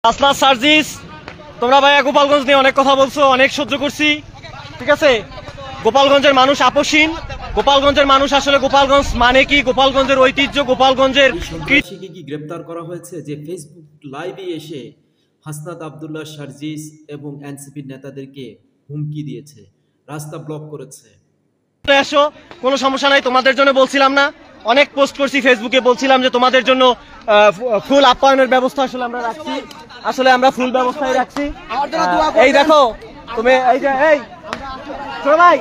আসলাম সার্জিস, তোমরা ভাইয়া গোপালগঞ্জ নিয়ে অনেক কথা বলছো, অনেক সহ্য করছি, ঠিক আছে। গোপালগঞ্জের মানুষ আপসীন, গোপালগঞ্জের মানুষ আসলে গোপালগঞ্জ মানে কি, গোপালগঞ্জের ঐতিহ্য, গোপালগঞ্জের সন্ত্রাসীকে কি গ্রেপ্তার করা হয়েছে যে ফেসবুক লাইভে এসে হাসনাত আব্দুল্লাহ সার্জিস এবং এনসিপির নেতাদেরকে হুমকি দিয়েছে, রাস্তা ব্লক করেছে। আসো, কোনো সমস্যা নাই, তোমাদের জন্য বলছিলাম না, অনেক পোস্ট করছি ফেসবুকে, বলছিলাম যে তোমাদের জন্য ফুল আপ্যায়নের ব্যবস্থা আসলে আমরা রাখছি, আসলে আমরা ফুল ব্যবস্থায় রাখছি। এই দেখো তুমি, এই যে এই শোনো ভাই,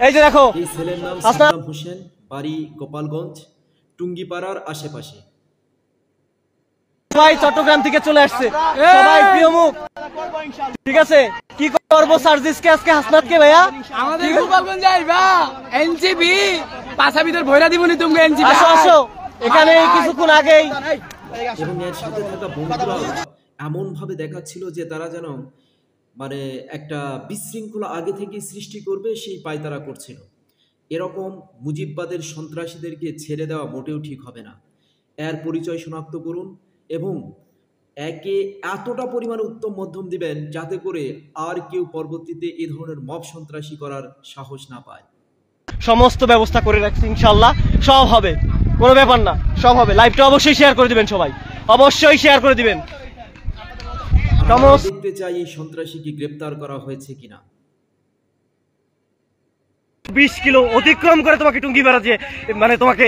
এই যে দেখো, এই ছেলের নাম সাদ্দাম হোসেন, বাড়ি গোপালগঞ্জ টুঙ্গিপাড়ার আশেপাশে। সবাই চট্টগ্রাম থেকে চলে আসছে, সবাই প্রিয় মুখ, ঠিক আছে। কি করবো সার্জিসকে আজকে, হাসনাতকে ভাইয়া আমাদের গোপালগঞ্জে আইবা এনসিপি পাশা ভিতর ভয়রা দিবনি তুমি এনসিপি। আসো আসো, এখানে কিছুক্ষণ আগেই এবং এর সাথে থাকা বন্ধুরা এমন ভাবে দেখাচ্ছিল যে তারা যেন মানে একটা বিশৃঙ্খলা আগে থেকে সৃষ্টি করবে, সেই পায়তারা করছিল। এরকম মুজিববাদের সন্ত্রাসীদেরকে ছেড়ে দেওয়া মোটেও ঠিক হবে না। এর পরিচয় শনাক্ত করুন এবং একে এতটা পরিমাণে উত্তম মধ্যম দিবেন যাতে করে আর কেউ পরবর্তীতে এ ধরনের মব সন্ত্রাসী করার সাহস না পায়। সমস্ত ব্যবস্থা করে রাখছি, ইনশাল্লাহ সব হবে, কোনো ব্যাপার না, সব হবে। লাইভটা অবশ্যই শেয়ার করে দিবেন, সবাই অবশ্যই শেয়ার করে দিবেন। দেখতে চাই এই সন্ত্রাসীকে গ্রেপ্তার করা হয়েছে কিনা। 20 কিলো অতিক্রম করে তোমাকে টুঙ্গিপাড়া যে মানে তোমাকে